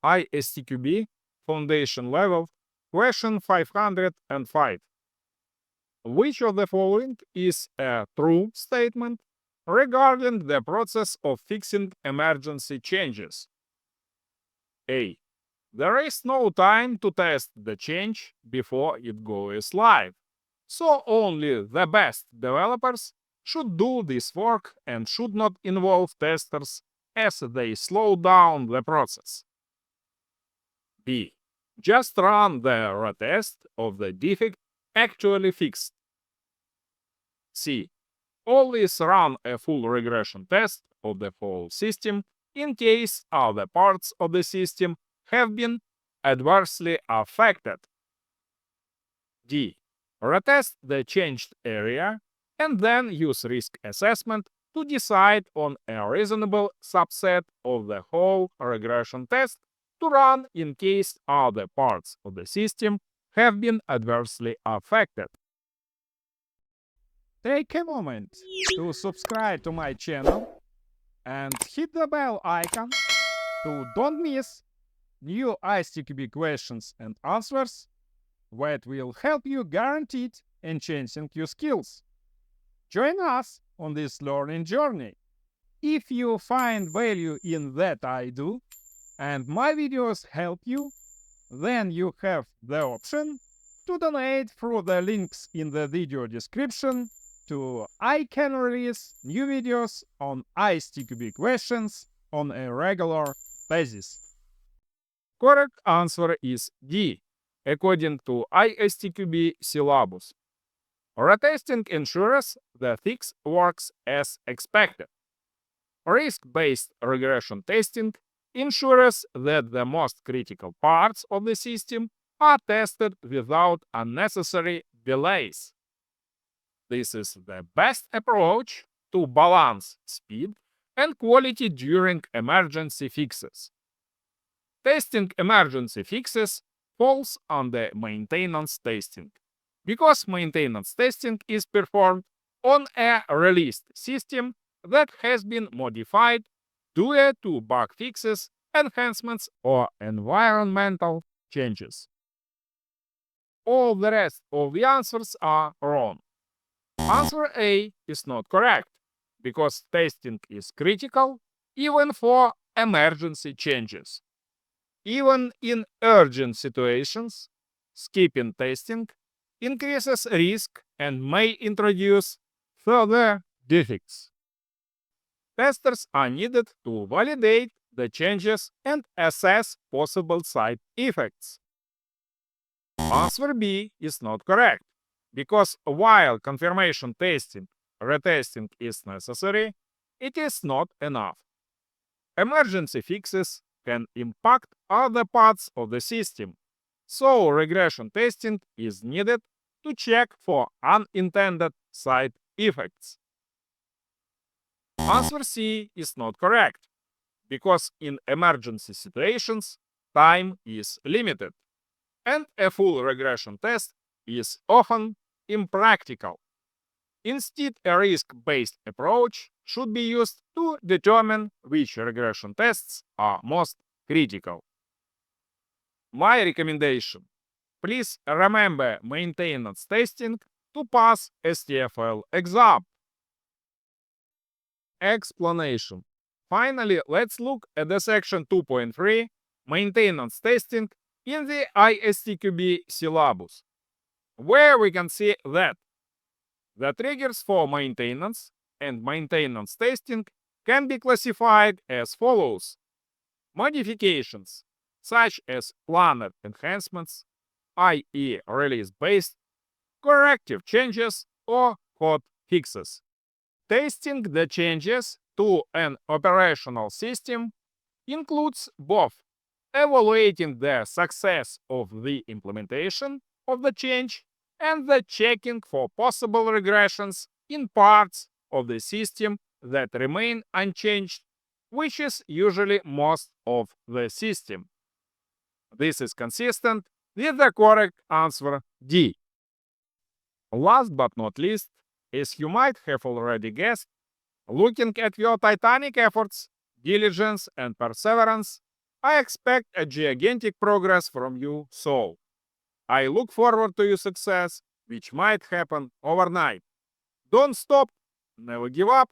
ISTQB Foundation Level Question 505. Which of the following is a true statement regarding the process of fixing emergency changes? A. There is no time to test the change before it goes live, so only the best developers should do this work and should not involve testers as they slow down the process. B. Just run the retest of the defect actually fixed. C. Always run a full regression test of the whole system in case other parts of the system have been adversely affected. D. Retest the changed area and then use risk assessment to decide on a reasonable subset of the whole regression test to run in case other parts of the system have been adversely affected. Take a moment to subscribe to my channel and hit the bell icon to don't miss new ISTQB questions and answers that will help you guaranteed enhancing your skills. Join us on this learning journey. If you find value in that I do and my videos help you, then you have the option to donate through the links in the video description to I can release new videos on ISTQB questions on a regular basis. Correct answer is D, according to ISTQB Syllabus. Retesting ensures the fix works as expected. Risk-based regression testing ensures that the most critical parts of the system are tested without unnecessary delays. This is the best approach to balance speed and quality during emergency fixes. Testing emergency fixes falls under maintenance testing, because maintenance testing is performed on a released system that has been modified due to bug fixes, enhancements, or environmental changes. All the rest of the answers are wrong. Answer A is not correct, because testing is critical even for emergency changes. Even in urgent situations, skipping testing increases risk and may introduce further defects. Testers are needed to validate the changes and assess possible side effects. Answer B is not correct, because while confirmation testing, retesting is necessary, it is not enough. Emergency fixes can impact other parts of the system, so regression testing is needed to check for unintended side effects. Answer C is not correct, because in emergency situations, time is limited, and a full regression test is often impractical. Instead, a risk-based approach should be used to determine which regression tests are most critical. My recommendation: please remember maintenance testing to pass STFL exam. Explanation. Finally, let's look at the section 2.3 maintenance testing in the ISTQB syllabus, where we can see that the triggers for maintenance and maintenance testing can be classified as follows: modifications, such as planned enhancements, i.e. release-based, corrective changes, or hot fixes. Testing the changes to an operational system includes both evaluating the success of the implementation of the change and the checking for possible regressions in parts of the system that remain unchanged, which is usually most of the system. This is consistent with the correct answer D. Last but not least, as you might have already guessed, looking at your titanic efforts, diligence, and perseverance, I expect a gigantic progress from you, so I look forward to your success, which might happen overnight. Don't stop, never give up,